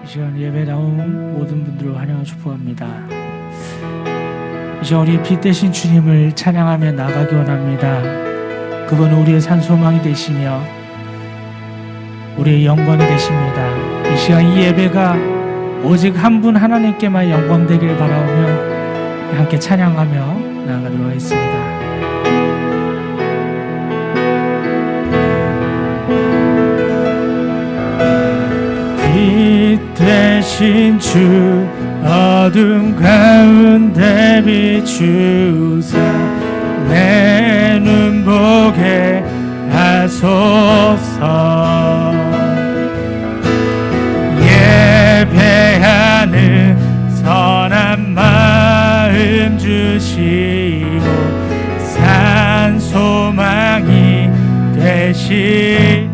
이 시간 예배 나온 모든 분들을 환영하고 축복합니다. 이제 우리 빛 대신 주님을 찬양하며 나가기 원합니다. 그분은 우리의 산소망이 되시며 우리의 영광이 되십니다. 이 시간 이 예배가 오직 한 분 하나님께만 영광 되길 바라오며 함께 찬양하며 나아가도록 하겠습니다. 빛 되신 주 어둠 가운데 비추사 내 눈 보게 하소서. 예배하는 선한 마음 주시고 산 소망이 되시네.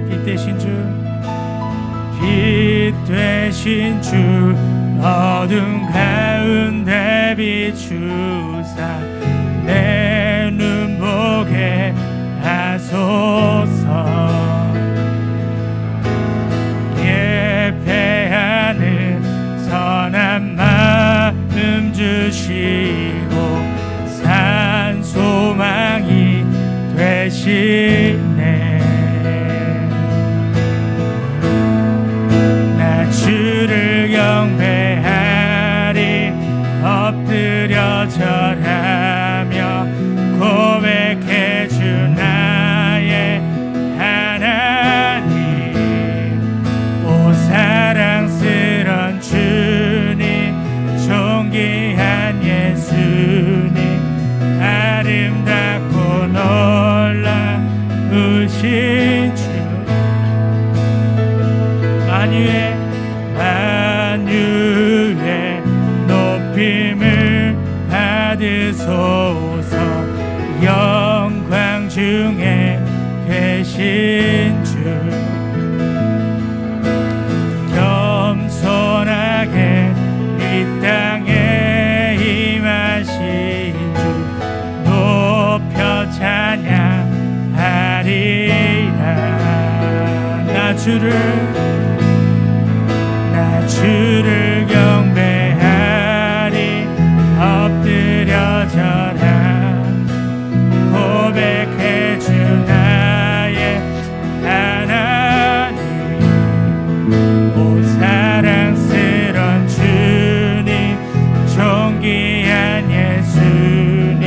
빛 되신 주, 빛 되신 주 어둠 가운데 비추사 내 눈 보게 하소서. 예배하는 선한 마음 주시고 산 소망이 되시네. 나 주를 경배하리 엎드려 절하며 고백해 주 나의 하나님. 오 사랑스런 주님 존귀한 예수님 아름답고 놀라우신 주 만유의 높임을 받으소서. 영광 중에 계신 주 겸손하게 이 땅에 임하신 주 높여 찬양하리라. 나 주를 경배하리 엎드려 절하 고백해 주 나의 하나님. 오 사랑스런 주님 존귀한 예수님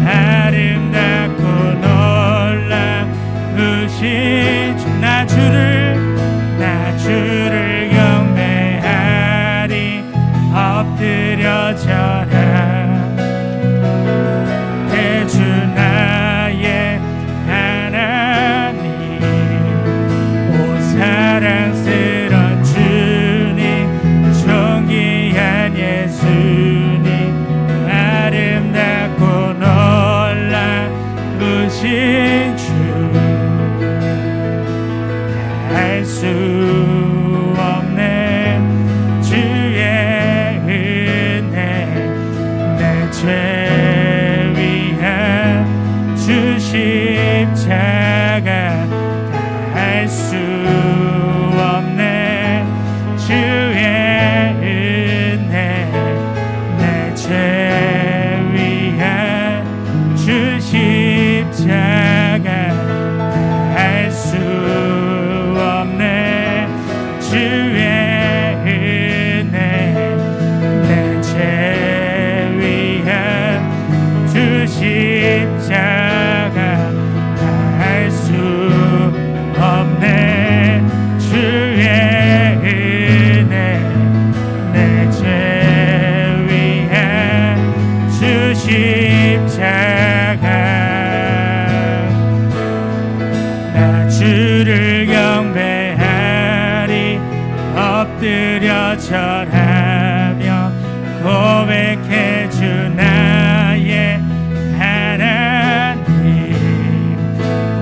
아름답고 놀라우신 주 나 주를 경배하리 엎드려 절하 해주 나의 하나님. 오 사랑스런 주님 존귀한 예수님 아름답고 놀라우신 주 알 수 없네 주의 은혜 내 죄 위한 주 십자가 알 수 없네 주의 은혜 내 죄 위한 주 십자가 알 수 없네 주의 은혜 내 죄 위한 주 십자가 알 수 없네 주의 은혜 내 죄 위한 주 십자가. 나 주를 경배하리 엎드려 절하며 고백해 주 나의 하나님.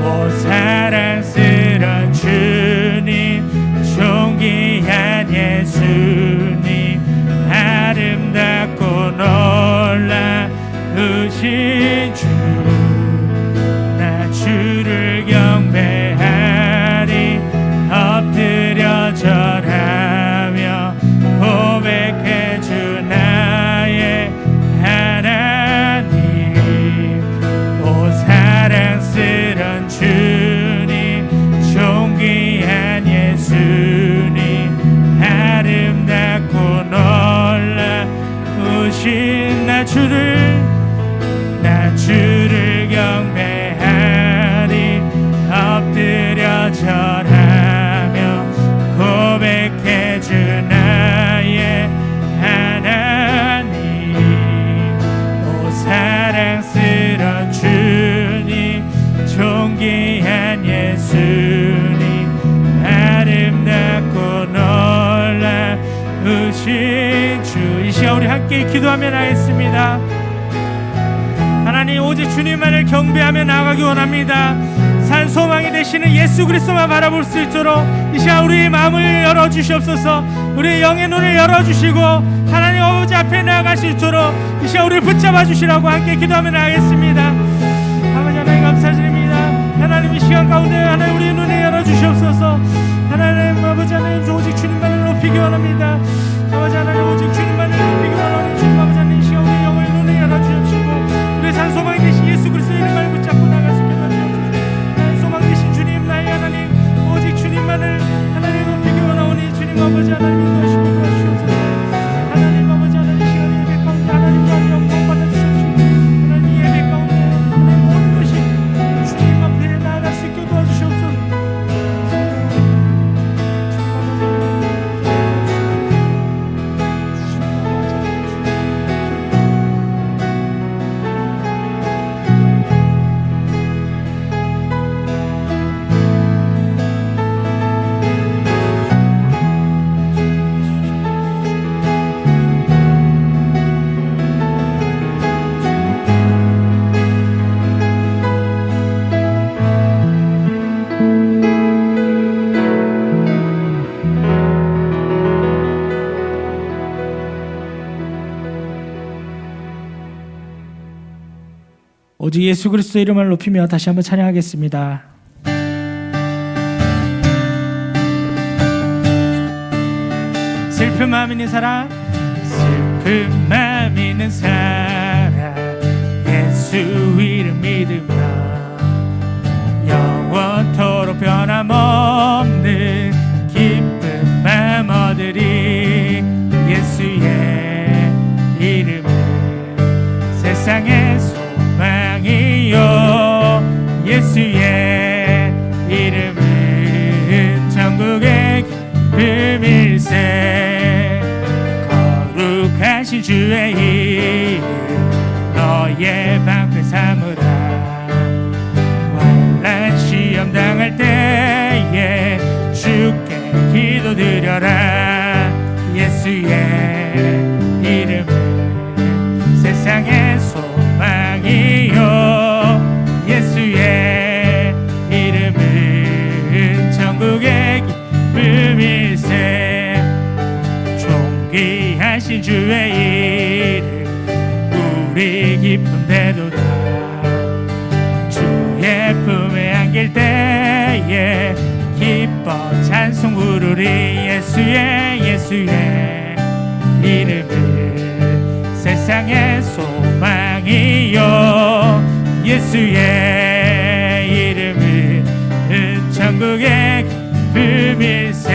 오 사랑스런 주님 존귀한 예수님 아름답고 놀라우신 주 나 주를 경배하리 엎드려 절하 함께 기도하며 나가겠습니다. 하나님, 오직 주님만을 경배하며 나아가기 원합니다. 산 소망이 되시는 예수 그리스도만 바라볼 수 있도록 이 시간 우리의 마음을 열어주시옵소서. 우리의 영의 눈을 열어주시고 하나님 아버지 앞에 나아갈 수 있도록 이 시간 우리를 붙잡아 주시라고 함께 기도하며 나가겠습니다. 아버지 하나님 감사드립니다. 하나님 이 시간 가운데 하나님 우리의 눈을 열어주시옵소서. 하나님 아버지 하나님 오직 주님만을 높이기 원합니다. 아버지 하나님 오직 주님만을 높이기 원하는 주님 아버지 하나님 이 시간 우리의 영의 눈을 열어주시옵시고 우리의 산 소망이 되신 예수 그리스도의 이름을 붙잡고 나갈 수 있게 도와주옵소서. 나의 소망 되신 주님, 나의 하나님 오직 주님만을 하나님 높이기 원하오니 주님 아버지 하나님 인도하시고 도와주시옵소서. 하나님 아버지 하나님 이 시간 예배 가운데 하나님과 영광 받아주시옵시고 하나님 예배 가운데 하나님 모든 것이 주님 앞에 나아갈 수 있게 도와주시옵소서. 오직 예수 그리스도의 이름을 높이며 다시 한번 찬양하겠습니다. 슬픈 마음 있는 사람, 슬픈 마음 있는 사람, 예수 이름 믿으며 영원토록 변함없는 기쁜 마음 얻으리. 예수의 이름은 세상의 소망이요, 예수의 이름은 천국의 기쁨일세. 거룩하신 주의 이름 너의 방패 삼으라. 환난 시험 당할 때에 주께 기도드려라. 예수의 이름은 세상의 소망이요, 예수의 이름은 천국의 기쁨일세. 존귀하신 주의 이름 우리 기쁨 되도다. 주의 품에 안길 때에 기뻐 찬송 부르리. 예수의 이름은 세상의 소망이요, 예수의 이름은 천국의 기쁨일세.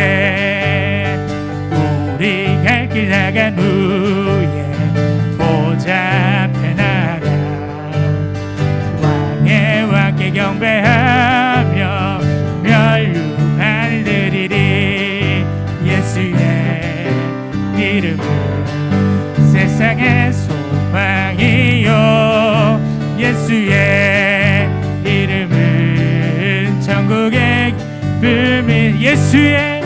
우리 갈 길 나간 후에 보좌 앞에 나가 왕의 왕께 경배하며 멸류관을 드리리. 예수의 이름은 세상의 소망이요, 예수의 이름은 천국의 기쁨이. 예수의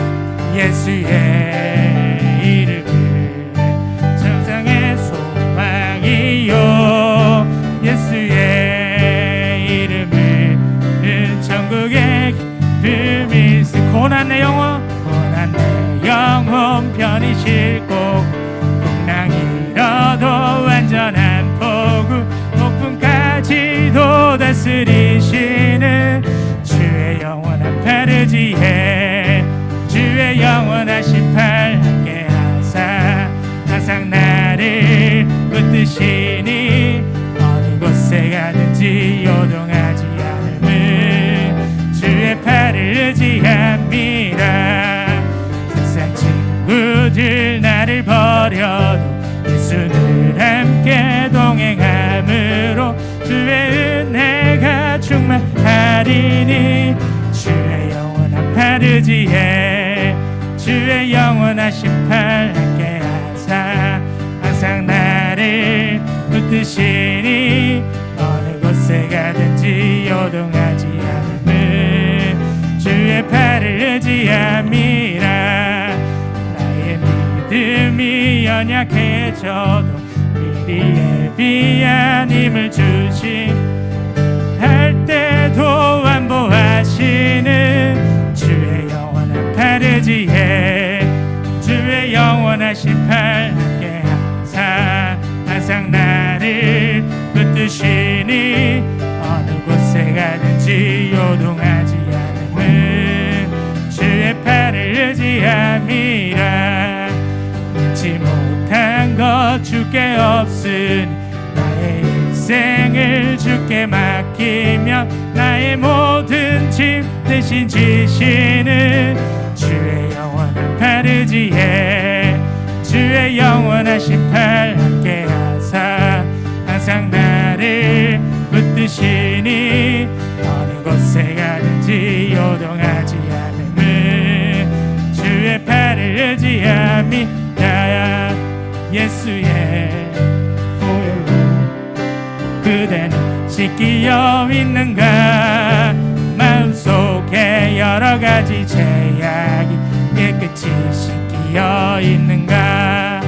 이름은 천상의 소망이요, 예수의 이름은 천국의 기쁨일세. 고난 내 영혼 편히 싣고 풍랑이 일어도 완전한 폭우 폭풍까지도 다스리시는 주의 영원한 팔 의지해 주의 영원하신 팔 함께 하사 항상 나를 붙드시니 어느 곳에 가든지 요동하지 않음은 주의 팔을 의지합니다. 세상 친구들 나를 버려도 예수는 함께 동행함으로 주의 은혜가 충만하리니. 주의 영원한 팔 의지해 주의 영원하신 팔 함께 하사 항상 나를 붙드시니 어느 곳에 가든지 요동하지 않음은 주의 팔을 의지함이라. 나의 믿음이 연약해져도 미리 예비한 힘을 주신 할 때도 안보하시는 주의 영원한 팔의지에 주의 영원하신 팔 함께 항상 나를 붙드시니 어느 곳에 가든지 요동하지 않음은 주의 팔을 의지함이라. 잊지 못한 것 주께 없으니 나의 인생을 주께 맡기며 나의 모든 짐 대신 지시는 주의 영원한 팔 의지에 주의 영원하신 팔 함께 하사 항상 나를 붙드시니 어느 곳에 가든지 요동하지 않음은 주의 팔을 의지함이다. 예수의 보혈로 그대는 씻기어 있는가? 마음속에 여러 가지 죄악이 깨끗이 씻기어 있는가?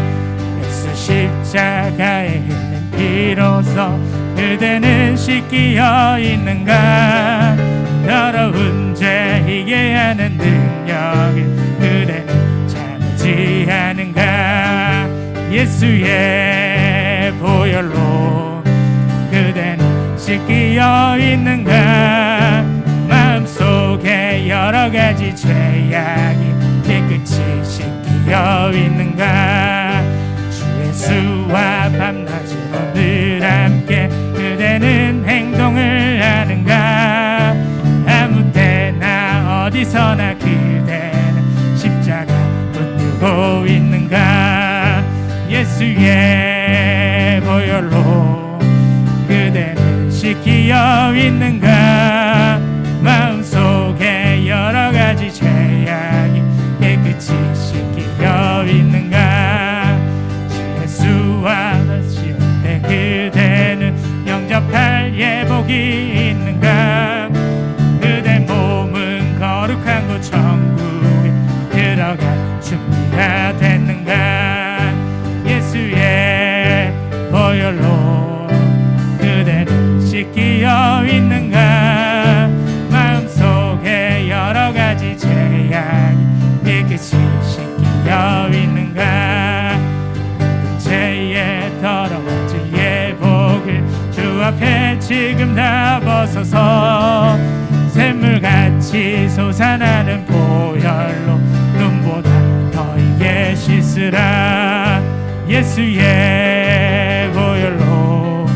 예수 십자가에 흘린 피로써 그대는 씻기어 있는가? 더러운 죄 이게 하는 능력을 그대는 참지 않은가? 예수의 보혈로 그대는 씻기어 있는가? 마음속에 여러 가지 죄악이 깨끗이 씻기어 있는가? 주 예수와 밤낮으로 늘 함께 그대는 행동을 하는가? 아무 때나 어디서나 그대는 십자가 붙들고 있는가? 예수의 보혈로 그대는 씻기어 있는가? 마음속에 여러 가지 죄악이 깨끗이 씻기어 있는가? 주 예수와 같이 때 그대는 영접할 예복이 있는가? 그대 몸은 거룩한 곳 천국에 들어갈 준비가 됐는가? 예수의 보혈로 그대는 씻기어 있는가? 마음속에 여러 가지 죄악이 깨끗이 씻기어 있는가? 모든 죄의 더러워진 예복을 주 앞에 지금 다 벗어서 샘물같이 솟아나는 보혈로 눈보다 더 이게 씻으라. 예수의 보혈로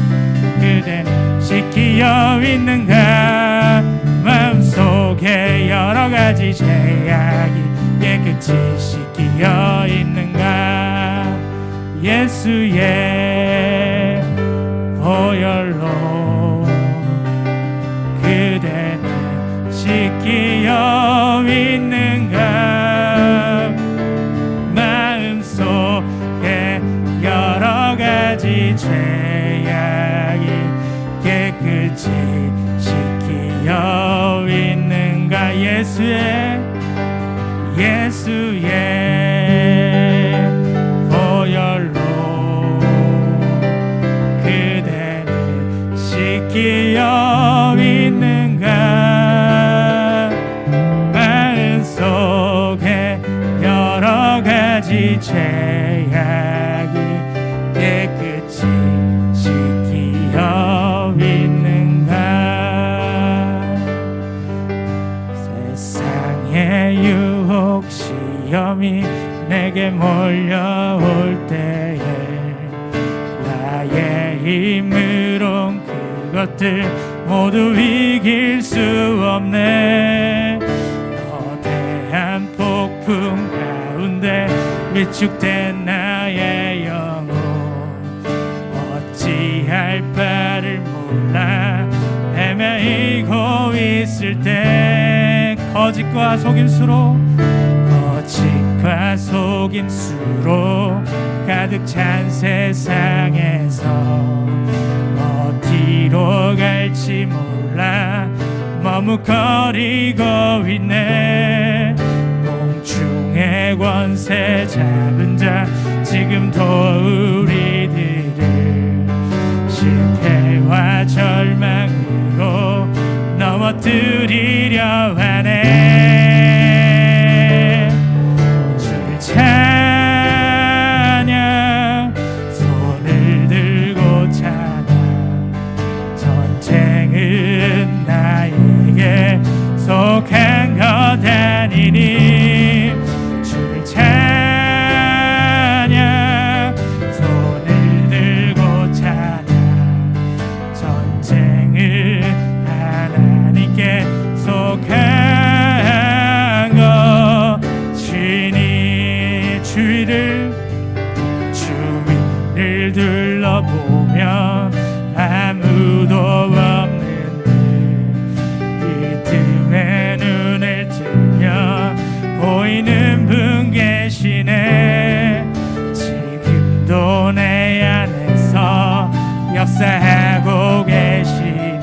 그대는 씻기어 있는가? 마음속에 여러 가지 죄악이 깨끗이 씻기어 있는가? 예수의 보혈로 그대는 씻기어 있는가? 마음속에 여러 가지 죄악이 깨끗이 씻기어 있는가? 예수의 보혈로 그대는 씻기어 있는가? 마음속에 여러 가지 죄악이 깨끗이 씻기어 있는가? 세상의 유혹 시험이 내게 몰려올 때에 나의 힘으론 그것들 모두 이길 수 없네. 거대한 폭풍 가운데 위축된 나의 영혼 어찌할 바를 몰라 헤매이고 있을 때 거짓과 속임수로 가득 찬 세상에서 어디로 갈지 몰라 머뭇거리고 있네. 공중에 어둠의 권세 잡은 자 지금도 우리들을 실패와 절망으로 넘어뜨리려 하네. 주를 찬양 손을 들고 찬양 전쟁은 나에게 속한 것 아니니 주를 찬양 손을 들고 찬양 전쟁을 하나님께 속한 것이니 주위를 둘러보면 아무도 없는 틈에 눈을 뜨면 보이는 분 계시네. 지금도 내 안에서 역사하고 계시네.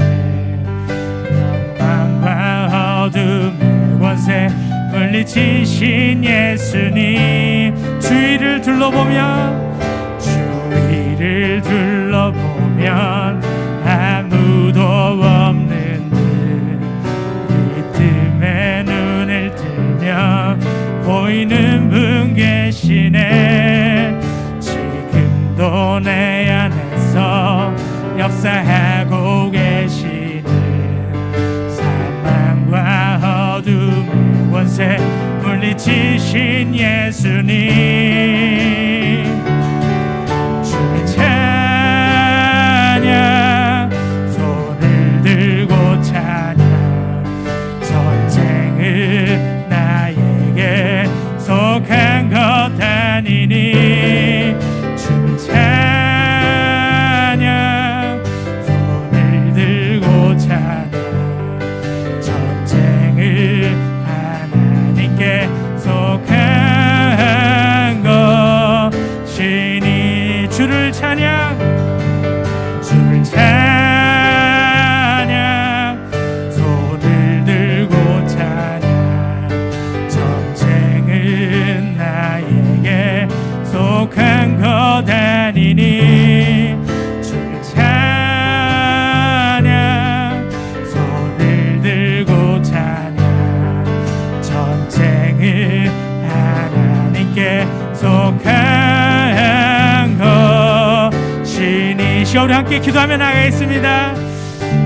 영광과 어둠의 권세 물리치신 예수님. 주위를 둘러보면 아무도 없는 눈을 뜨면 보이는 분 계시네. 지금도 내 안에서 역사하고 계시네. 사망과 어둠의 권세 물리치신 예수님. 주를 찬양 손을 들고 찬양 전쟁은 나에게 속한 것 아니니 주를 찬양 손을 들고 찬양 전쟁은 하나님께 속한 것이니. 주를 찬양 손을 들고 찬양 전쟁은 나에게 속한 것 아니니 주를 찬양 손을 들고 찬양 전쟁은 하나님께 속한 것이니. 우리 함께 기도하며 나가겠습니다.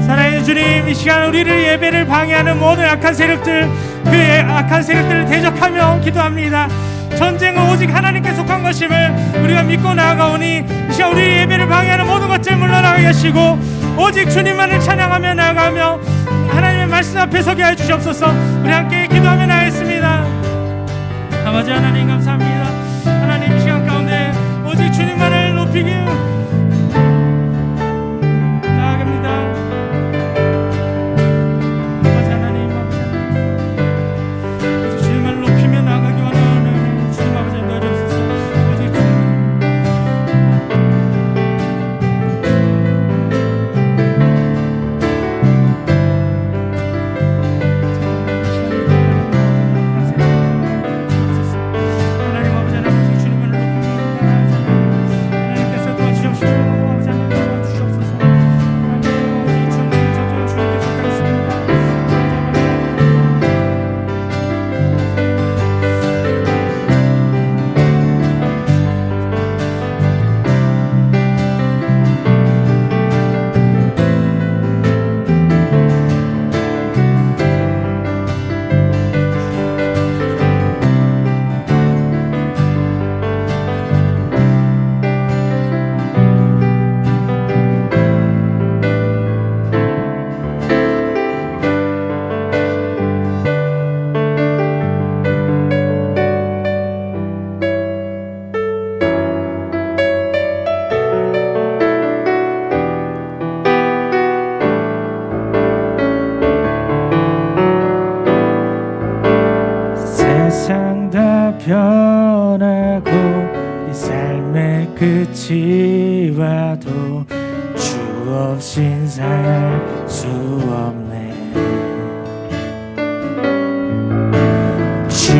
사랑하는 주님, 이 시간 우리를 예배를 방해하는 모든 악한 세력들, 그 악한 세력들을 대적하며 기도합니다. 전쟁은 오직 하나님께 속한 것임을 우리가 믿고 나아가오니 이 시간 우리 예배를 방해하는 모든 것들 물러나게 하시고 오직 주님만을 찬양하며 나아가며 하나님의 말씀 앞에 서게 해 주시옵소서. 우리 함께 기도하며 나가겠습니다. 아버지 하나님 감사합니다. 하나님 이 시간 가운데 오직 주님만을 높이기 변하고 이 삶의 끝이 와도 주 없인 살 수 없네. 주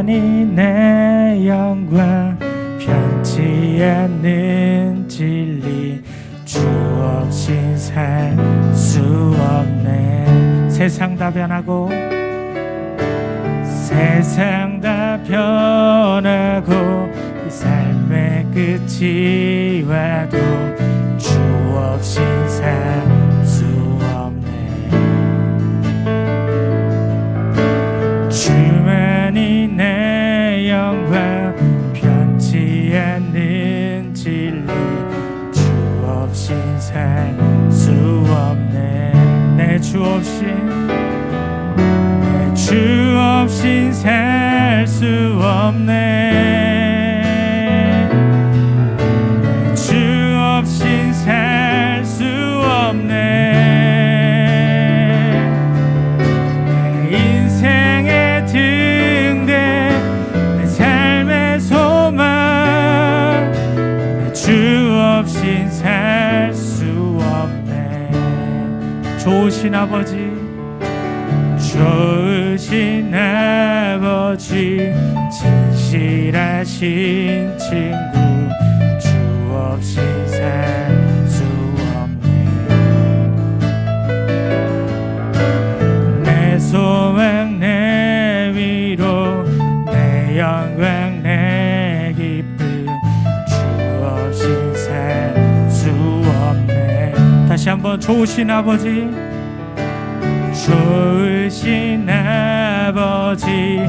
주만이 내 영광 변치 않는 진리 주 없인 살 수 없네. 세상 다 변하고 세상 다 변하고 이 삶의 끝이 와도 주 없인 살 수 없네. 주만이 내 영광 변치 않는 진리 주 없인 살 수 없네. 내 주 없인 주 없인 살 수 없네. 주 없인 살 수 없네. 내 인생의 등대 내 삶의 소망 주 없인 살 수 없네. 좋으신 아버지 좋으신 아버지 진실하신 친구 주 없인 살 수 없네. 내 소망 내 위로 내 영광 내 기쁨 주 없인 살 수 없네. 다시 한번 좋으신 아버지 좋으신 아버지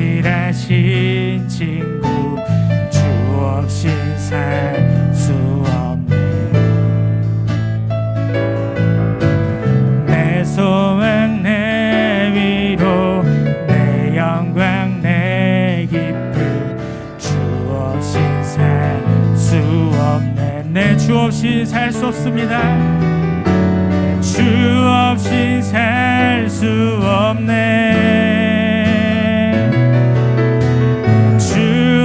진실하신 친구 주 없인 살 수 없네. 내 소망 내 위로 내 영광 내 기쁨 주 없인 살 수 없네. 내 주 없이 살 수 없습니다. 주 없이 살 수 없네. 주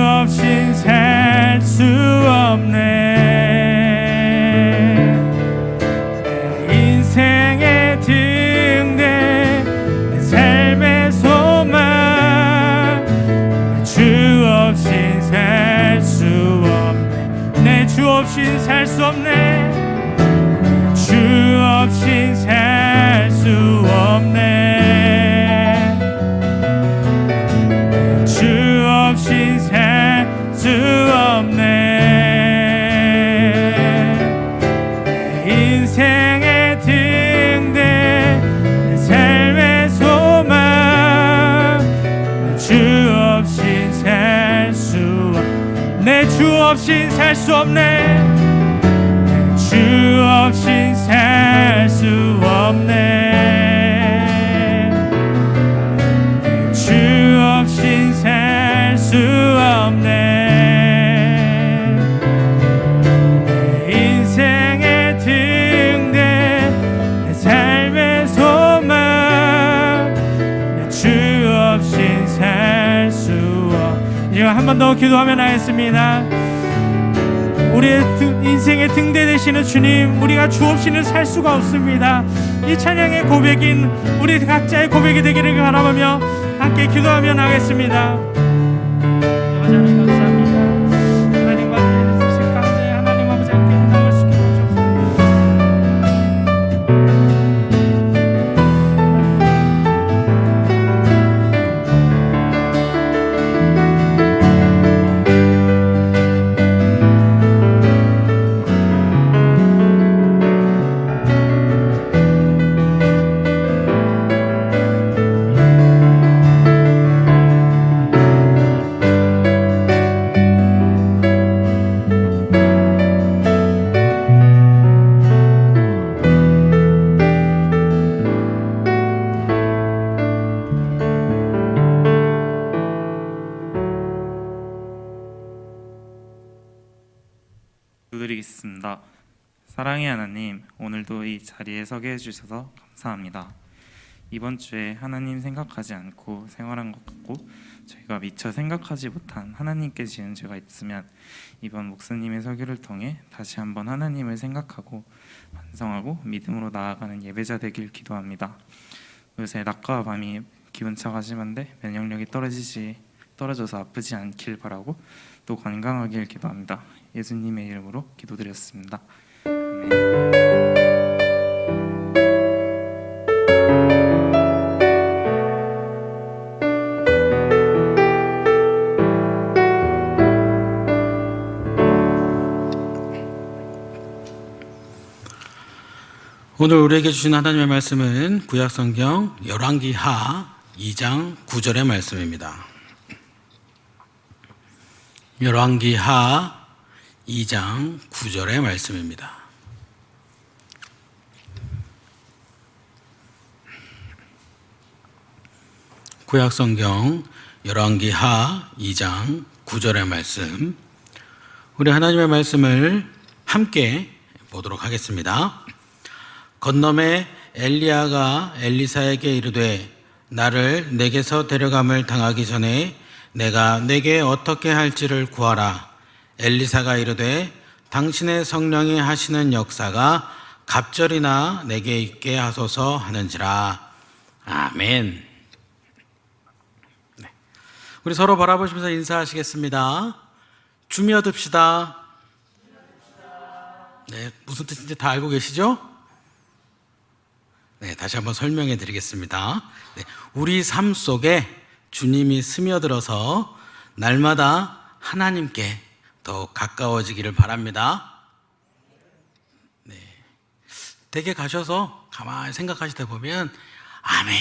없이 살 수 없네. 내 인생의 등대 내 삶의 소망 주 없이 살 수 없네. 내 주 없이 살 수 없네. 주 없인 살 수 없네. 주 없인 살 수 없네. 내 인생의 등대 내 삶의 소망 주 없인 살 수 없네. 내 주 없인 살 수 없네. 주 없인 살 수 없네. 주 없인 살 수 없네. 내 인생의 등대 내 삶의 소망 주 없인 살 수 없네. 이제 한 번 더 기도하면 하겠습니다. 우리의 인생의 등대 되시는 주님, 우리가 주 없이는 살 수가 없습니다. 이 찬양의 고백인 우리 각자의 고백이 되기를 바라보며 함께 기도하며 나가겠습니다. 아버지 하나님 감사합니다. 하나님과 주신 가운데 하나님 아버지 함께 나갈 수 있게 해주옵소서. 기도드리겠습니다. 사랑의 하나님, 오늘도 이 자리에 서게 해주셔서 감사합니다. 이번 주에 하나님 생각하지 않고 생활한 것 같고 저희가 미처 생각하지 못한 하나님께 지은 죄가 있으면 이번 목사님의 설교를 통해 다시 한번 하나님을 생각하고 반성하고 믿음으로 나아가는 예배자 되길 기도합니다. 요새 낮과 밤이 기분차가 심한데 면역력이 떨어져서 아프지 않길 바라고 또 건강하길 기도합니다. 예수님의 이름으로 기도드렸습니다. 아멘. 오늘 우리에게 주신 하나님의 말씀은 구약성경 열왕기하 2장 9절의 말씀입니다. 열왕기하 2장 9절의 말씀입니다. 구약성경 열왕기하 2장 9절의 말씀, 우리 하나님의 말씀을 함께 보도록 하겠습니다. 건너매 엘리야가 엘리사에게 이르되 나를 내게서 데려감을 당하기 전에 내가 내게 어떻게 할지를 구하라. 엘리사가 이르되 당신의 성령이 하시는 역사가 갑절이나 내게 있게 하소서 하는지라. 아멘. 네. 우리 서로 바라보시면서 인사하시겠습니다. 주며 듭시다. 네, 무슨 뜻인지 다 알고 계시죠? 네, 다시 한번 설명해 드리겠습니다. 네, 우리 삶 속에 주님이 스며들어서 날마다 하나님께 더 가까워지기를 바랍니다. 네, 댁에 가셔서 가만히 생각하시다 보면 아멘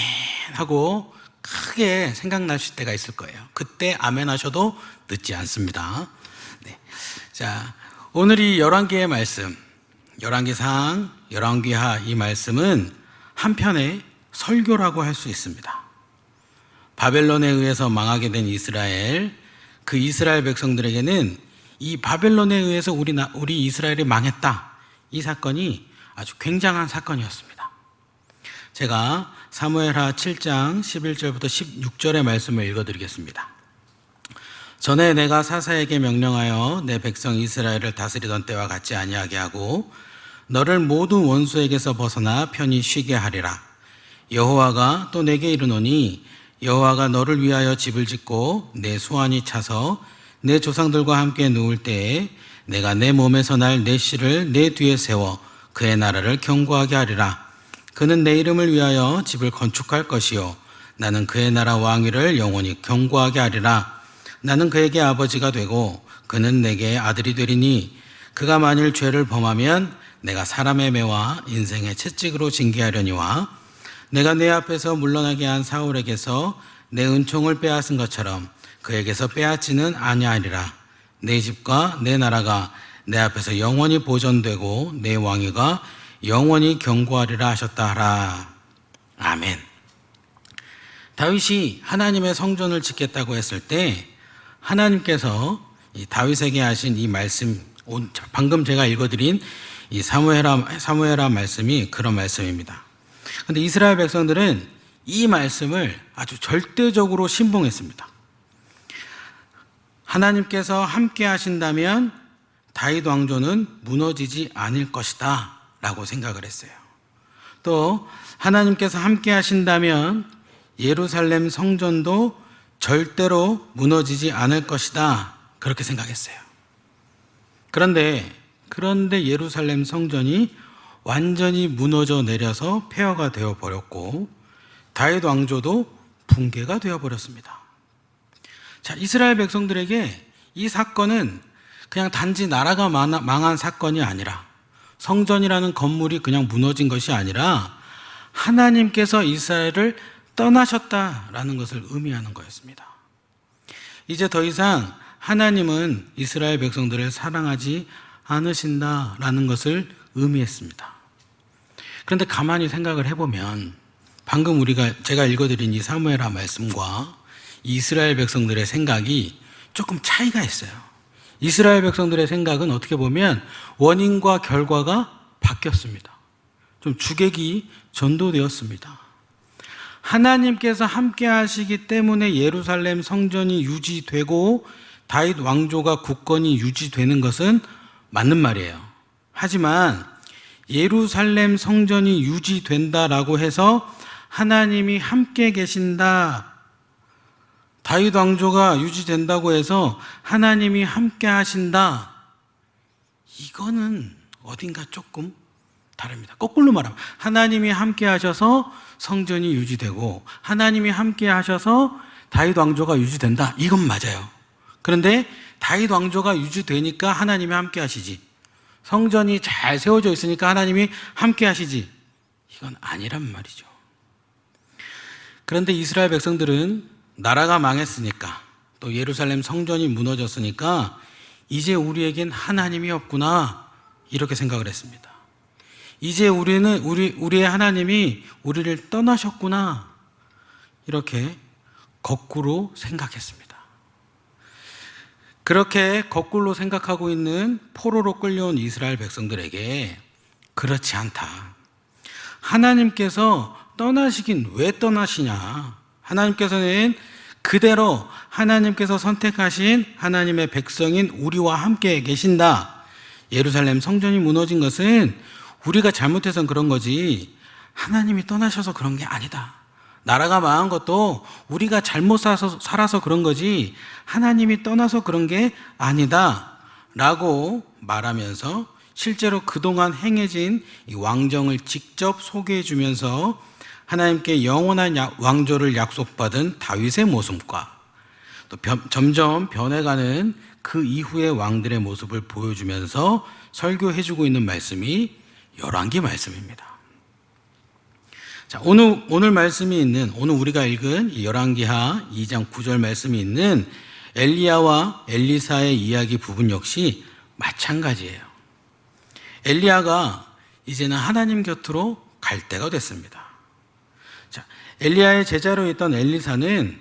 하고 크게 생각나실 때가 있을 거예요. 그때 아멘 하셔도 늦지 않습니다. 네, 자, 오늘 이 열왕기의 말씀, 열왕기상, 열왕기하 이 말씀은 한편의 설교라고 할 수 있습니다. 바벨론에 의해서 망하게 된 이스라엘, 그 이스라엘 백성들에게는 이 바벨론에 의해서 우리 이스라엘이 망했다, 이 사건이 아주 굉장한 사건이었습니다. 제가 사무엘하 7장 11절부터 16절의 말씀을 읽어드리겠습니다. 전에 내가 사사에게 명령하여 내 백성 이스라엘을 다스리던 때와 같지 아니하게 하고 너를 모든 원수에게서 벗어나 편히 쉬게 하리라. 여호와가 또 내게 이르노니 여호와가 너를 위하여 집을 짓고 내 수완이 차서 내 조상들과 함께 누울 때에 내가 내 몸에서 날 내 씨를 내 뒤에 세워 그의 나라를 견고하게 하리라. 그는 내 이름을 위하여 집을 건축할 것이요 나는 그의 나라 왕위를 영원히 견고하게 하리라. 나는 그에게 아버지가 되고 그는 내게 아들이 되리니 그가 만일 죄를 범하면 내가 사람의 매와 인생의 채찍으로 징계하려니와 내가 내 앞에서 물러나게 한 사울에게서 내 은총을 빼앗은 것처럼 그에게서 빼앗지는 아니하리라. 내 집과 내 나라가 내 앞에서 영원히 보존되고 내 왕위가 영원히 견고하리라 하셨다 하라. 아멘. 다윗이 하나님의 성전을 짓겠다고 했을 때 하나님께서 이 다윗에게 하신 이 말씀, 방금 제가 읽어드린 이 사무엘하 말씀이 그런 말씀입니다. 그런데 이스라엘 백성들은 이 말씀을 아주 절대적으로 신봉했습니다. 하나님께서 함께 하신다면 다윗 왕조는 무너지지 않을 것이다 라고 생각을 했어요. 또 하나님께서 함께 하신다면 예루살렘 성전도 절대로 무너지지 않을 것이다 그렇게 생각했어요. 그런데 예루살렘 성전이 완전히 무너져 내려서 폐허가 되어 버렸고 다윗 왕조도 붕괴가 되어 버렸습니다. 자, 이스라엘 백성들에게 이 사건은 그냥 단지 나라가 망한 사건이 아니라, 성전이라는 건물이 그냥 무너진 것이 아니라 하나님께서 이스라엘을 떠나셨다라는 것을 의미하는 거였습니다. 이제 더 이상 하나님은 이스라엘 백성들을 사랑하지 않으신다라는 것을 의미했습니다. 그런데 가만히 생각을 해보면 방금 제가 읽어드린 이 사무엘하 말씀과 이스라엘 백성들의 생각이 조금 차이가 있어요. 이스라엘 백성들의 생각은 어떻게 보면 원인과 결과가 바뀌었습니다. 좀 주객이 전도되었습니다. 하나님께서 함께 하시기 때문에 예루살렘 성전이 유지되고 다윗 왕조가 굳건히 유지되는 것은 맞는 말이에요. 하지만 예루살렘 성전이 유지된다라고 해서 하나님이 함께 계신다. 다윗 왕조가 유지된다고 해서 하나님이 함께 하신다. 이거는 어딘가 조금 다릅니다. 거꾸로 말하면 하나님이 함께 하셔서 성전이 유지되고 하나님이 함께 하셔서 다윗 왕조가 유지된다. 이건 맞아요. 그런데 다윗 왕조가 유지되니까 하나님이 함께 하시지, 성전이 잘 세워져 있으니까 하나님이 함께 하시지, 이건 아니란 말이죠. 그런데 이스라엘 백성들은 나라가 망했으니까, 또 예루살렘 성전이 무너졌으니까 이제 우리에겐 하나님이 없구나, 이렇게 생각을 했습니다. 이제 우리의 하나님이 우리를 떠나셨구나, 이렇게 거꾸로 생각했습니다. 그렇게 거꾸로 생각하고 있는 포로로 끌려온 이스라엘 백성들에게 그렇지 않다. 하나님께서 떠나시긴 왜 떠나시냐? 하나님께서는 그대로 하나님께서 선택하신 하나님의 백성인 우리와 함께 계신다. 예루살렘 성전이 무너진 것은 우리가 잘못해서 그런 거지 하나님이 떠나셔서 그런 게 아니다. 나라가 망한 것도 우리가 잘못 살아서 그런 거지 하나님이 떠나서 그런 게 아니다 라고 말하면서 실제로 그동안 행해진 이 왕정을 직접 소개해 주면서 하나님께 영원한 왕조를 약속받은 다윗의 모습과 또 점점 변해가는 그 이후의 왕들의 모습을 보여주면서 설교해 주고 있는 말씀이 열왕기 말씀입니다. 자, 오늘 말씀이 있는, 오늘 우리가 읽은 이 열왕기하 2장 9절 말씀이 있는 엘리야와 엘리사의 이야기 부분 역시 마찬가지예요. 엘리야가 이제는 하나님 곁으로 갈 때가 됐습니다. 자, 엘리야의 제자로 있던 엘리사는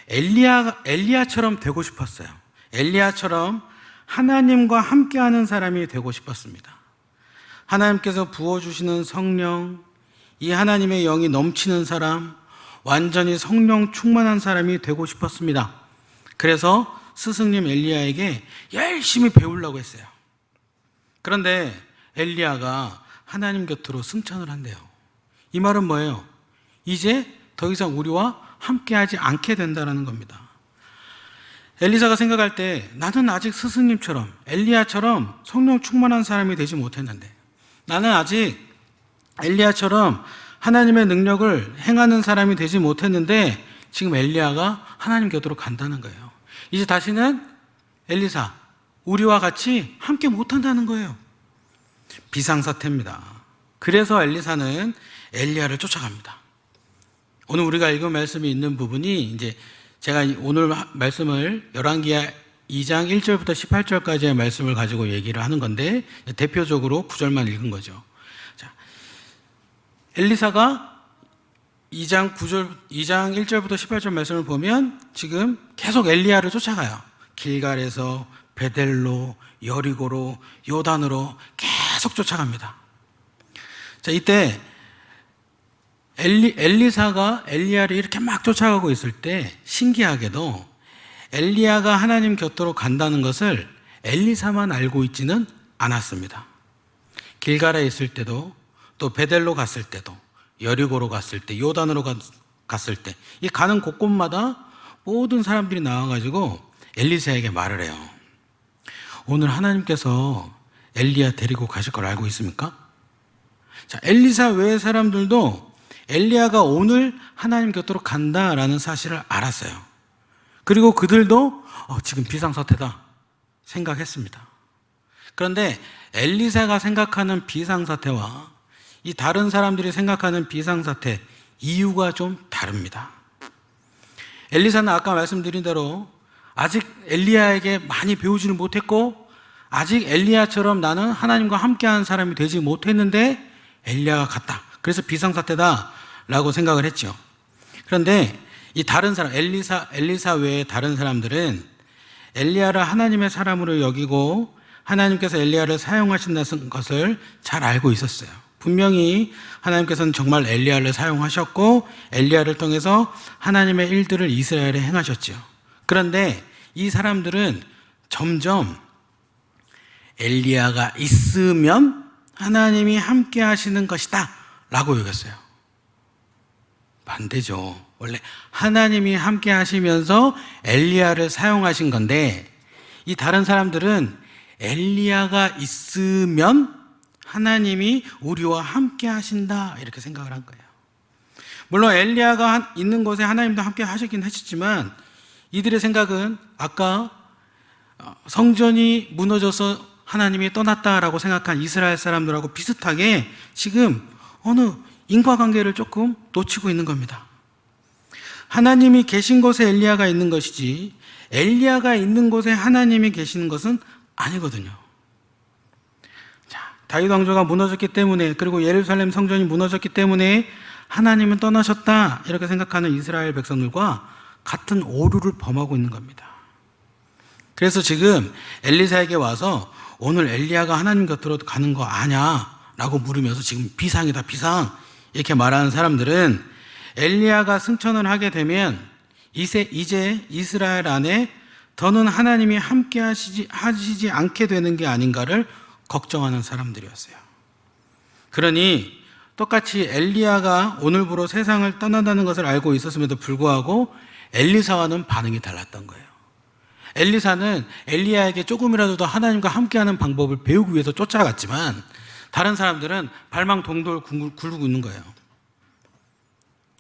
엘리야처럼 되고 싶었어요. 엘리야처럼 하나님과 함께하는 사람이 되고 싶었습니다. 하나님께서 부어주시는 성령, 이 하나님의 영이 넘치는 사람, 완전히 성령 충만한 사람이 되고 싶었습니다. 그래서 스승님 엘리야에게 열심히 배우려고 했어요. 그런데 엘리야가 하나님 곁으로 승천을 한대요. 이 말은 뭐예요? 이제 더 이상 우리와 함께하지 않게 된다는 겁니다. 엘리사가 생각할 때 나는 아직 스승님처럼 엘리야처럼 성령 충만한 사람이 되지 못했는데, 나는 아직 엘리야처럼 하나님의 능력을 행하는 사람이 되지 못했는데 지금 엘리야가 하나님 곁으로 간다는 거예요. 이제 다시는 엘리사, 우리와 같이 함께 못한다는 거예요. 비상사태입니다. 그래서 엘리사는 엘리야를 쫓아갑니다. 오늘 우리가 읽은 말씀이 있는 부분이 이제 제가 오늘 말씀을 열왕기하 2장 1절부터 18절까지의 말씀을 가지고 얘기를 하는 건데 대표적으로 9절만 읽은 거죠. 자, 엘리사가 2장 1절부터 18절 말씀을 보면 지금 계속 엘리야를 쫓아가요. 길갈에서 베델로, 여리고로, 요단으로 계속 쫓아갑니다. 자, 이때 엘리사가 엘리야를 이렇게 막 쫓아가고 있을 때 신기하게도 엘리야가 하나님 곁으로 간다는 것을 엘리사만 알고 있지는 않았습니다. 길갈에 있을 때도, 또 베델로 갔을 때도, 여리고로 갔을 때, 요단으로 갔을 때, 이 가는 곳곳마다 모든 사람들이 나와가지고 엘리사에게 말을 해요. 오늘 하나님께서 엘리야 데리고 가실 걸 알고 있습니까? 자, 엘리사 외의 사람들도 엘리야가 오늘 하나님 곁으로 간다라는 사실을 알았어요. 그리고 그들도 지금 비상사태다 생각했습니다. 그런데 엘리사가 생각하는 비상사태와 이 다른 사람들이 생각하는 비상사태, 이유가 좀 다릅니다. 엘리사는 아까 말씀드린 대로 아직 엘리야에게 많이 배우지는 못했고 아직 엘리야처럼 나는 하나님과 함께하는 사람이 되지 못했는데 엘리야가 갔다. 그래서 비상사태다 라고 생각을 했죠. 그런데 이 다른 사람, 엘리사 외의 다른 사람들은 엘리야를 하나님의 사람으로 여기고 하나님께서 엘리야를 사용하신다는 것을 잘 알고 있었어요. 분명히 하나님께서는 정말 엘리야를 사용하셨고 엘리야를 통해서 하나님의 일들을 이스라엘에 행하셨죠. 그런데 이 사람들은 점점 엘리야가 있으면 하나님이 함께 하시는 것이다 라고 여겼어요. 반대죠. 원래 하나님이 함께 하시면서 엘리야를 사용하신 건데, 이 다른 사람들은 엘리야가 있으면 하나님이 우리와 함께 하신다 이렇게 생각을 한 거예요. 물론 엘리야가 있는 곳에 하나님도 함께 하시긴 하셨지만, 이들의 생각은 아까 성전이 무너져서 하나님이 떠났다라고 생각한 이스라엘 사람들하고 비슷하게 지금 어느 인과관계를 조금 놓치고 있는 겁니다. 하나님이 계신 곳에 엘리야가 있는 것이지 엘리야가 있는 곳에 하나님이 계시는 것은 아니거든요. 자, 다윗 왕조가 무너졌기 때문에, 그리고 예루살렘 성전이 무너졌기 때문에 하나님은 떠나셨다 이렇게 생각하는 이스라엘 백성들과 같은 오류를 범하고 있는 겁니다. 그래서 지금 엘리사에게 와서 오늘 엘리야가 하나님 곁으로 가는 거 아냐 라고 물으면서 지금 비상이다 비상 이렇게 말하는 사람들은 엘리야가 승천을 하게 되면 이제 이스라엘 안에 더는 하나님이 함께 하시지 않게 되는 게 아닌가를 걱정하는 사람들이었어요. 그러니 똑같이 엘리야가 오늘부로 세상을 떠난다는 것을 알고 있었음에도 불구하고 엘리사와는 반응이 달랐던 거예요. 엘리사는 엘리야에게 조금이라도 더 하나님과 함께하는 방법을 배우기 위해서 쫓아갔지만, 다른 사람들은 발망 동돌 굴르고 있는 거예요.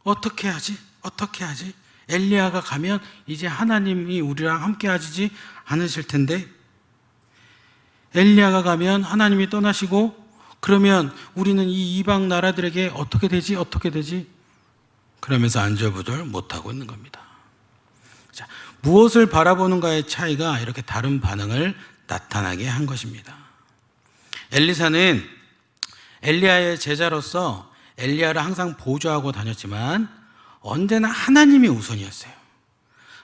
어떻게 하지? 어떻게 하지? 엘리야가 가면 이제 하나님이 우리랑 함께 하시지 않으실 텐데, 엘리야가 가면 하나님이 떠나시고 그러면 우리는 이 이방 나라들에게 어떻게 되지? 어떻게 되지? 그러면서 안절부절 못하고 있는 겁니다. 자, 무엇을 바라보는가의 차이가 이렇게 다른 반응을 나타나게 한 것입니다. 엘리사는 엘리야의 제자로서 엘리야를 항상 보조하고 다녔지만 언제나 하나님이 우선이었어요.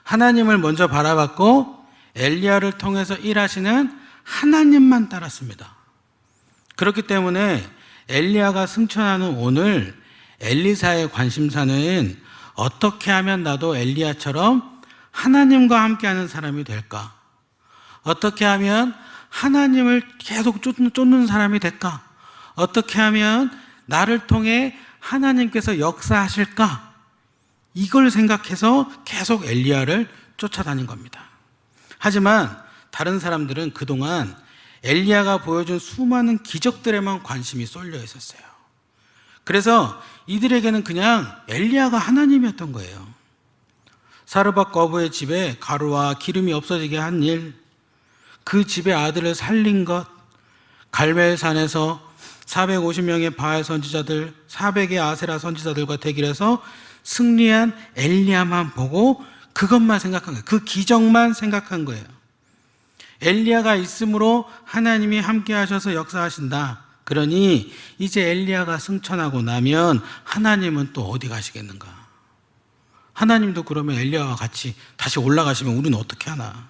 하나님을 먼저 바라봤고 엘리야를 통해서 일하시는 하나님만 따랐습니다. 그렇기 때문에 엘리야가 승천하는 오늘 엘리사의 관심사는 어떻게 하면 나도 엘리야처럼 하나님과 함께하는 사람이 될까? 어떻게 하면 하나님을 계속 쫓는 사람이 될까? 어떻게 하면 나를 통해 하나님께서 역사하실까? 이걸 생각해서 계속 엘리야를 쫓아다닌 겁니다. 하지만 다른 사람들은 그동안 엘리야가 보여준 수많은 기적들에만 관심이 쏠려 있었어요. 그래서 이들에게는 그냥 엘리야가 하나님이었던 거예요. 사르밧 거부의 집에 가루와 기름이 없어지게 한 일, 그 집의 아들을 살린 것, 갈멜산에서 450명의 바알 선지자들, 400의 아세라 선지자들과 대결해서 승리한 엘리야만 보고 그것만 생각한 거예요. 그 기적만 생각한 거예요. 엘리야가 있으므로 하나님이 함께 하셔서 역사하신다. 그러니 이제 엘리야가 승천하고 나면 하나님은 또 어디 가시겠는가? 하나님도 그러면 엘리야와 같이 다시 올라가시면 우리는 어떻게 하나?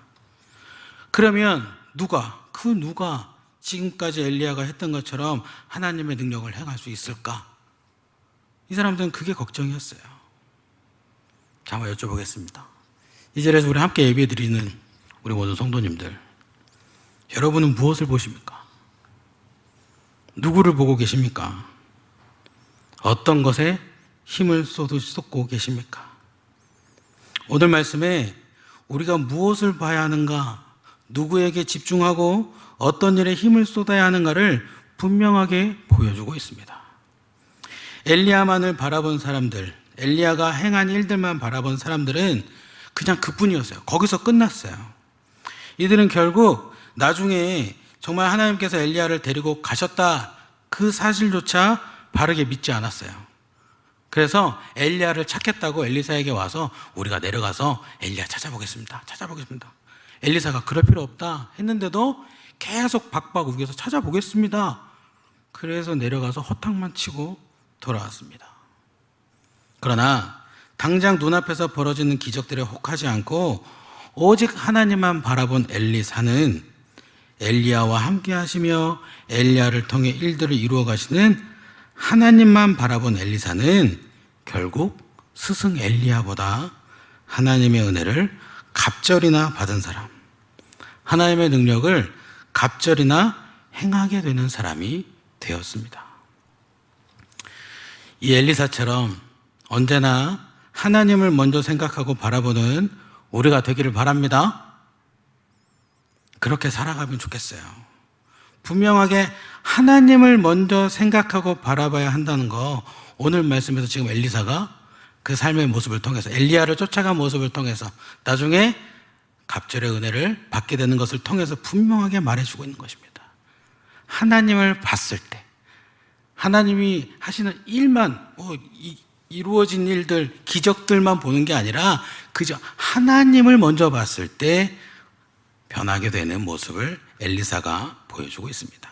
그러면 누가 지금까지 엘리야가 했던 것처럼 하나님의 능력을 행할 수 있을까? 이 사람들은 그게 걱정이었어요. 자, 한번 여쭤보겠습니다. 이 자리에서 우리 함께 예배드리는 우리 모든 성도님들, 여러분은 무엇을 보십니까? 누구를 보고 계십니까? 어떤 것에 힘을 쏟고 계십니까? 오늘 말씀에 우리가 무엇을 봐야 하는가, 누구에게 집중하고 어떤 일에 힘을 쏟아야 하는가를 분명하게 보여주고 있습니다. 엘리야만을 바라본 사람들, 엘리야가 행한 일들만 바라본 사람들은 그냥 그뿐이었어요. 거기서 끝났어요. 이들은 결국 나중에 정말 하나님께서 엘리야를 데리고 가셨다, 그 사실조차 바르게 믿지 않았어요. 그래서 엘리야를 찾겠다고 엘리사에게 와서 우리가 내려가서 엘리야 찾아보겠습니다. 엘리사가 그럴 필요 없다 했는데도 계속 박박 우겨서 찾아보겠습니다. 그래서 내려가서 허탕만 치고 돌아왔습니다. 그러나 당장 눈앞에서 벌어지는 기적들에 혹하지 않고 오직 하나님만 바라본 엘리사는, 엘리야와 함께 하시며 엘리야를 통해 일들을 이루어 가시는 하나님만 바라본 엘리사는 결국 스승 엘리야보다 하나님의 은혜를 갑절이나 받은 사람, 하나님의 능력을 갑절이나 행하게 되는 사람이 되었습니다. 이 엘리사처럼 언제나 하나님을 먼저 생각하고 바라보는 우리가 되기를 바랍니다. 그렇게 살아가면 좋겠어요. 분명하게 하나님을 먼저 생각하고 바라봐야 한다는 거, 오늘 말씀에서 지금 엘리사가 그 삶의 모습을 통해서, 엘리야를 쫓아간 모습을 통해서 나중에 갑절의 은혜를 받게 되는 것을 통해서 분명하게 말해주고 있는 것입니다. 하나님을 봤을 때, 하나님이 하시는 일만, 이루어진 일들, 기적들만 보는 게 아니라 그저 하나님을 먼저 봤을 때 변하게 되는 모습을 엘리사가 보여주고 있습니다.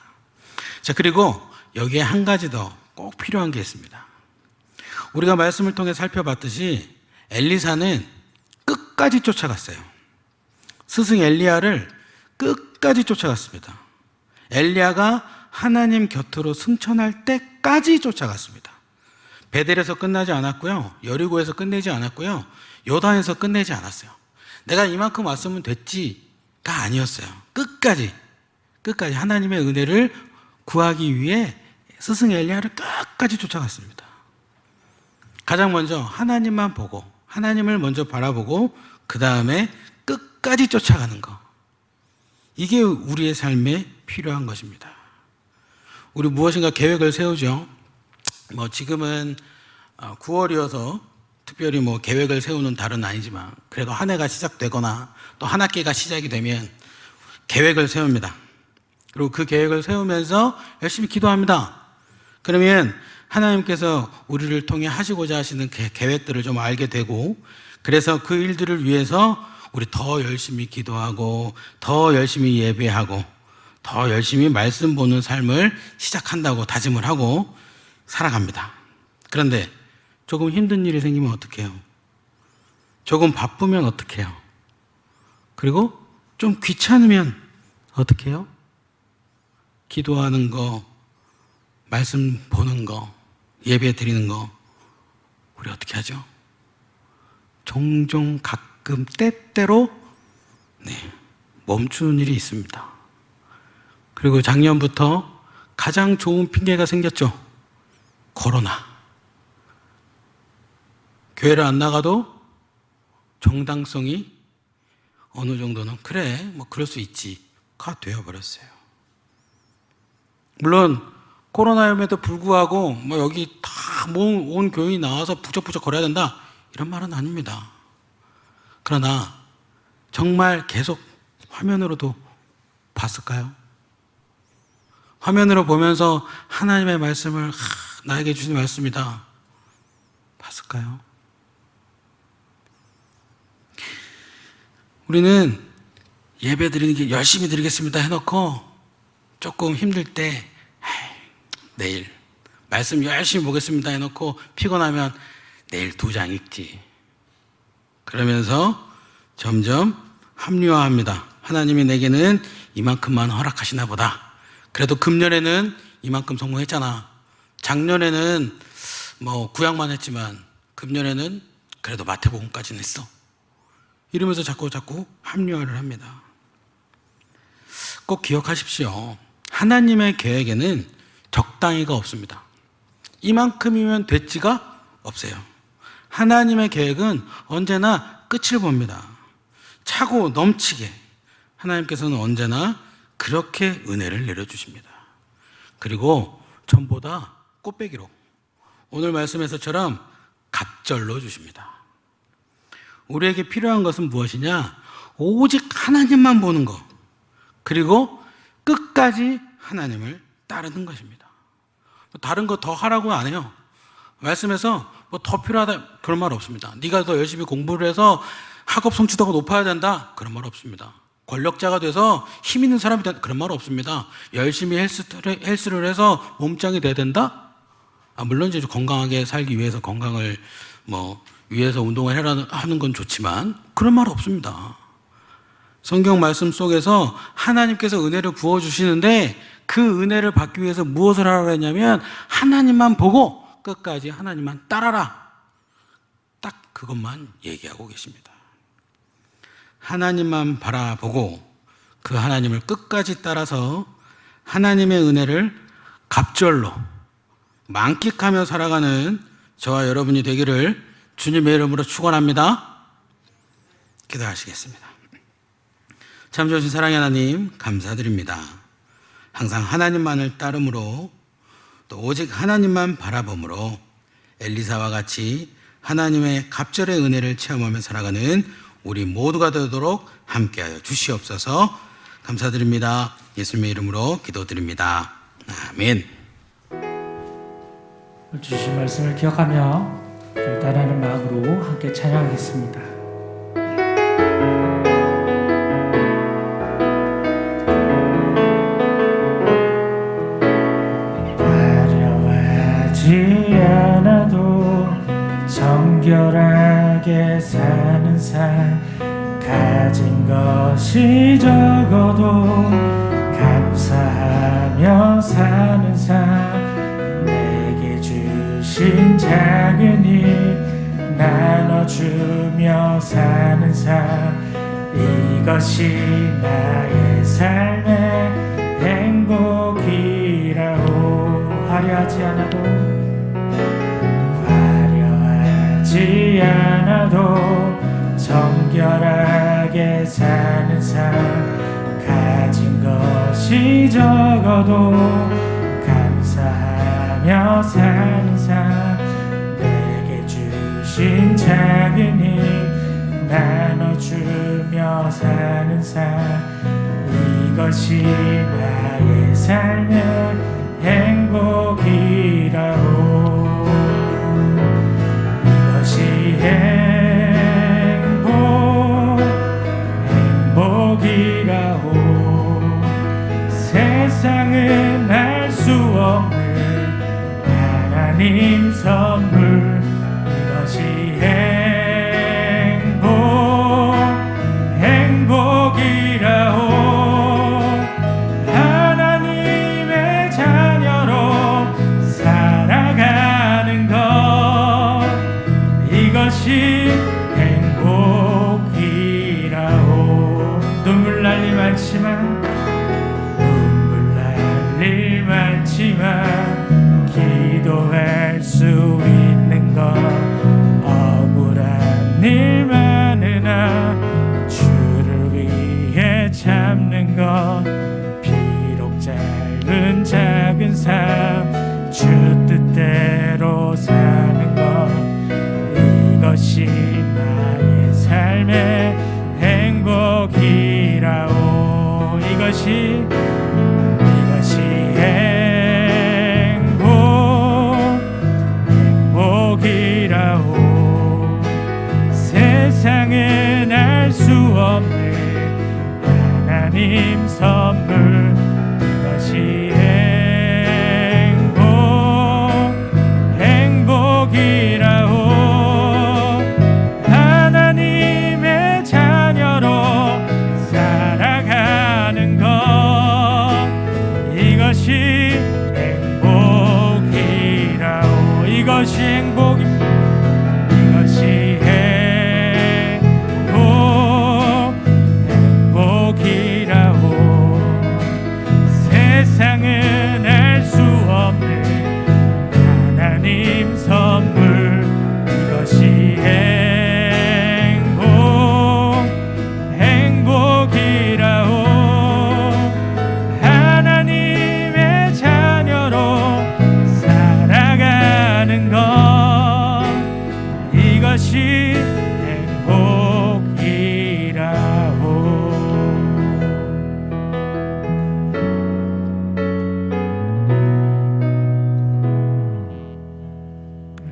자, 그리고 여기에 한 가지 더 꼭 필요한 게 있습니다. 우리가 말씀을 통해 살펴봤듯이 엘리사는 끝까지 쫓아갔어요. 스승 엘리야를 끝까지 쫓아갔습니다. 엘리야가 하나님 곁으로 승천할 때까지 쫓아갔습니다. 베델에서 끝나지 않았고요, 여리고에서 끝내지 않았고요, 요단에서 끝내지 않았어요. 내가 이만큼 왔으면 됐지가 아니었어요. 끝까지 하나님의 은혜를 구하기 위해 스승 엘리야를 끝까지 쫓아갔습니다. 가장 먼저 하나님만 보고, 하나님을 먼저 바라보고 그 다음에 끝까지 쫓아가는 것, 이게 우리의 삶에 필요한 것입니다. 우리 무엇인가 계획을 세우죠. 지금은 9월이어서 특별히 계획을 세우는 달은 아니지만, 그래도 한 해가 시작되거나 또 한 학기가 시작이 되면 계획을 세웁니다. 그리고 그 계획을 세우면서 열심히 기도합니다. 그러면 하나님께서 우리를 통해 하시고자 하시는 계획들을 좀 알게 되고, 그래서 그 일들을 위해서 우리 더 열심히 기도하고, 더 열심히 예배하고, 더 열심히 말씀 보는 삶을 시작한다고 다짐을 하고 살아갑니다. 그런데 조금 힘든 일이 생기면 어떡해요? 조금 바쁘면 어떡해요? 그리고 좀 귀찮으면 어떡해요? 기도하는 거, 말씀 보는 거, 예배 드리는 거, 우리 어떻게 하죠? 종종 가끔 때때로 멈추는 일이 있습니다. 그리고 작년부터 가장 좋은 핑계가 생겼죠. 코로나. 교회를 안 나가도 정당성이 어느 정도는 그래, 그럴 수 있지가 되어버렸어요. 물론 코로나임에도 불구하고 여기 다 온 교인이 나와서 부쩍부쩍 걸어야 된다, 이런 말은 아닙니다. 그러나 정말 계속 화면으로도 봤을까요? 화면으로 보면서 하나님의 말씀을 나에게 주신 말씀이다 봤을까요? 우리는 예배 드리는 게 열심히 드리겠습니다 해놓고 조금 힘들 때 내일 말씀 열심히 보겠습니다 해놓고 피곤하면 내일 2장 읽지, 그러면서 점점 합리화합니다. 하나님이 내게는 이만큼만 허락하시나 보다. 그래도 금년에는 이만큼 성공했잖아. 작년에는 구약만 했지만 금년에는 그래도 마태복음까지는 했어. 이러면서 자꾸 합리화를 합니다. 꼭 기억하십시오. 하나님의 계획에는 적당히가 없습니다. 이만큼이면 됐지가 없어요. 하나님의 계획은 언제나 끝을 봅니다. 차고 넘치게 하나님께서는 언제나 그렇게 은혜를 내려주십니다. 그리고 전보다 꽃배기로, 오늘 말씀에서처럼 갑절로 주십니다. 우리에게 필요한 것은 무엇이냐? 오직 하나님만 보는 것, 그리고 끝까지 하나님을 따르는 것입니다. 다른 거 더 하라고 안 해요. 말씀에서 더 필요하다 그런 말 없습니다. 네가 더 열심히 공부를 해서 학업 성취도가 높아야 된다 그런 말 없습니다. 권력자가 돼서 힘 있는 사람이 된다 그런 말 없습니다. 열심히 헬스를 해서 몸짱이 돼야 된다? 물론 이제 건강하게 살기 위해서 건강을 위해서 운동을 하는 건 좋지만 그런 말 없습니다. 성경 말씀 속에서 하나님께서 은혜를 부어주시는데 그 은혜를 받기 위해서 무엇을 하라고 했냐면 하나님만 보고 끝까지 하나님만 따라라, 딱 그것만 얘기하고 계십니다. 하나님만 바라보고 그 하나님을 끝까지 따라서 하나님의 은혜를 갑절로 만끽하며 살아가는 저와 여러분이 되기를 주님의 이름으로 축원합니다. 기도하시겠습니다. 참 좋으신 사랑의 하나님, 감사드립니다. 항상 하나님만을 따름으로 또 오직 하나님만 바라봄으로 엘리사와 같이 하나님의 갑절의 은혜를 체험하며 살아가는 우리 모두가 되도록 함께하여 주시옵소서. 감사드립니다. 예수님의 이름으로 기도드립니다. 아멘. 주신 말씀을 기억하며 결단하는 마음으로 함께 찬양하겠습니다. 화려하지 않아도 정결하게 사는 삶, 가진 것이 적어도 감사하며 사는 삶, 내게 주신 작은 힘 나눠주며 사는 삶, 이것이 나의 삶의 행복이라오. 화려하지 않아도 정결하게 사는 삶, 가진 것이 적어도 감사하며 사는 삶, 내게 주신 작은 힘 나눠주며 사는 삶, 이것이 나의 삶의 행복이라오. 이것이 행복이라오. 세상은 알 수 없는 하나님 선물, 이것이 행복이라오. 하나님의 자녀로 살아가는 것, 이것이 행복이라오. 눈물 날 일 많지만 기도할 수 있는 것, 억울한 일 많으나 주를 위해 참는 것, 비록 짧은 작은 삶 주 뜻대로 사는 것, 이것이 나의 삶의 행복이라오. 이것이 행복이라오. 세상은 알 수 없는 하나님 선물, 이것이 행복이라오. 하나님의 자녀로 살아가는 것, 이것이 행복이라오. 이것이 행복입니다. 이것이 행복이라오. 세상은 알 수 없는 하나님 선물, 이것이 행복이라오. 하나님의 자녀로 살아가는 것, 이것이 행복이라오.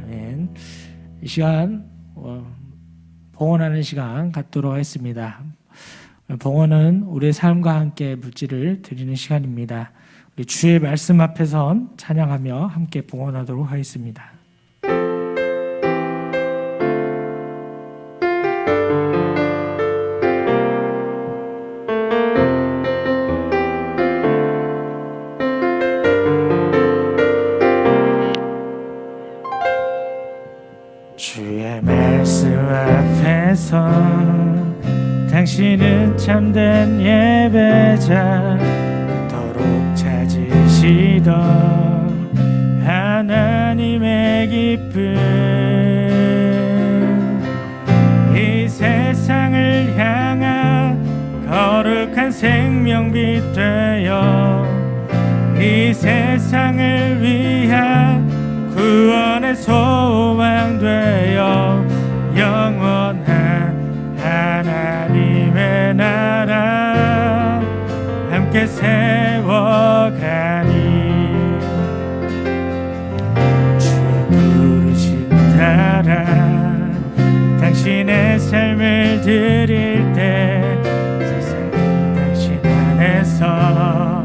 아멘. 이 시간 봉헌하는 시간 갖도록 하겠습니다. 봉헌은 우리의 삶과 함께 물질을 드리는 시간입니다. 우리 주의 말씀 앞에선 찬양하며 함께 봉헌하도록 하겠습니다. 주의 말씀 앞에서 당신은 참된 예배자, 그토록 찾으시던 하나님의 기쁨, 거룩한 생명빛 되어 이 세상을 위한 구원의 소망 되어 영원한 하나님의 나라 함께 세워가니 주 부르심 따라 당신의 삶을 드릴 때 세상 당신 안에서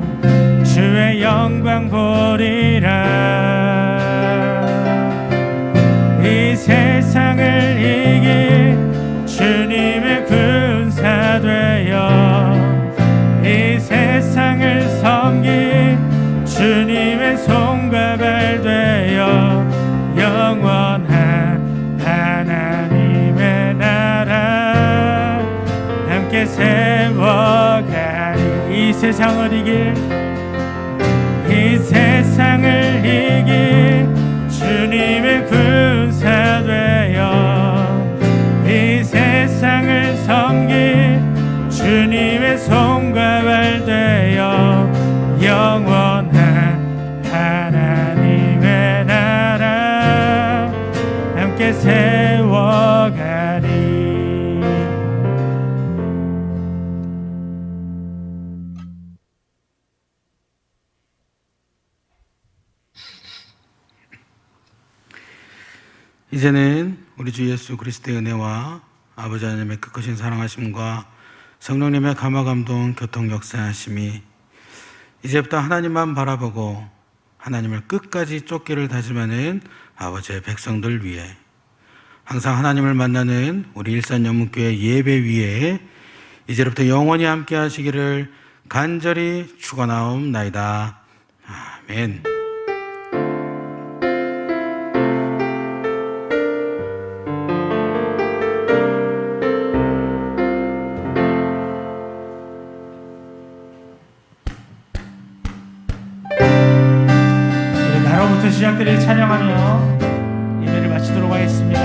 주의 영광 보리라. 이 세상을 이길 주님의 군사 되어 이 세상을 섬길 주님의 손과 발 되어 영원한 하나님의 나라 함께 세워가리. 이 세상을 이길 이 세상을 이길 주님의 군사 되어 이 세상을 섬길 주님의 손과 발 되어 영원한 하나님의 나라 함께 세워가리. 이제는 우리 주 예수 그리스도의 은혜와 아버지 하나님의 그 크신 사랑하심과 성령님의 감화감동 교통 역사하심이 이제부터 하나님만 바라보고 하나님을 끝까지 쫓기를 다짐하는 아버지의 백성들 위해 항상 하나님을 만나는 우리 일산영문교회 예배 위에 이제부터 영원히 함께 하시기를 간절히 축원하옵나이다. 아멘. 나로부터 시작되리 찬양하며 예배를 마치도록 하겠습니다.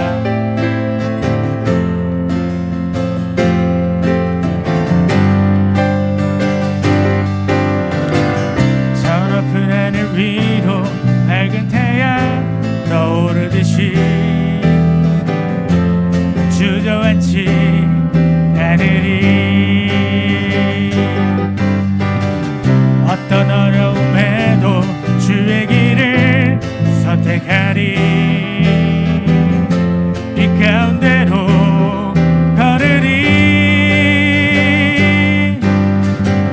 저 높은 하늘 위로 밝은 태양 떠오르듯이 주저앉지 않으리. 어떤 어려움에도 주의 길을 선택하리. 이 가운데로 걸으리.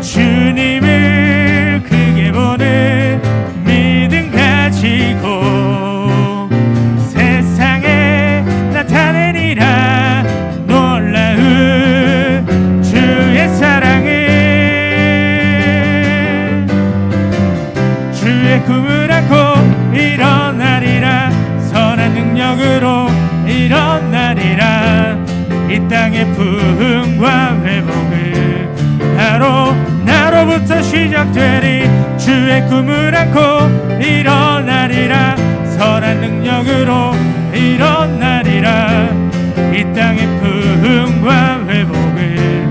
주님을 크게 보는 믿음 가지고 세상에 나타내리라. 놀라운 주의 사랑을 주의 꿈을 안고 일어나리라. 선한 능력으로 일어나리라. 이 땅의 부흥과 회복을 바로 나로부터 시작되리. 주의 꿈을 안고 일어나리라. 선한 능력으로 일어나리라. 이 땅의 부흥과 회복을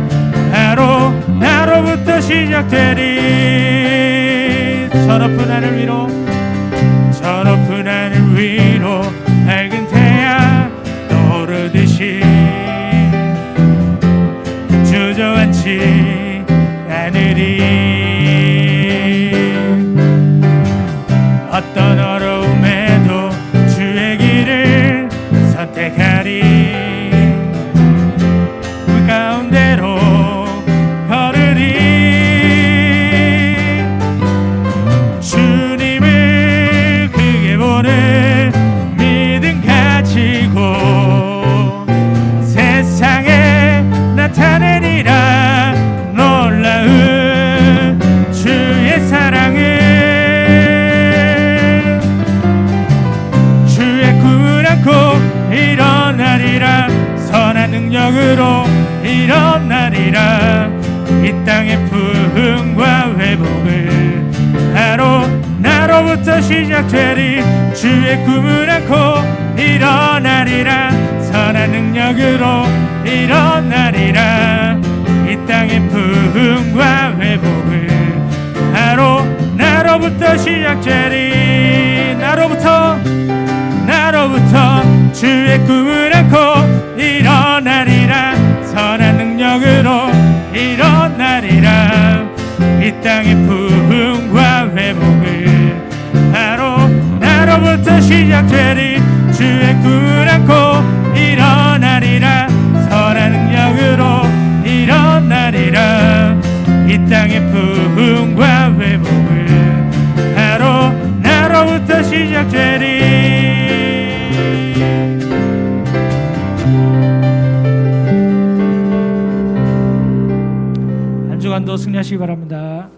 바로 나로부터 시작되리. 저 높은 하늘 위로 저 높은 하늘 위로 밝은 태양 떠오르듯이 주저앉지 않으리. 어떤 어려움에도 주의 길을 선택하리. 그 가운데로 걸으리. 주님을 크게 보는 믿음 가지고 세상에 나타내리라. 놀라운 주의 사랑을 주의 꿈을 안고 일어나리라. 선한 능력으로 일어나리라. 이 땅의 부흥과 회복을 바로 나로부터 시작되리. 주의 꿈을 안고 일어나리라. 선한 능력으로 일어나리라. 이 이 땅의 부흥과 회복을 바로 나로부터 시작되리. 나로부터 주의 꿈을 안고 일어나리라. 선한 능력으로 일어나리라. 이 땅의 부흥과 회복을 바로 나로부터 시작되리. 주의 꿈을 안고 일어나리라. 선한 능력으로 일어나리라. 이 땅의 부흥과 회복을 바로 나로부터 시작되리. 한 주간도 승리하시기 바랍니다.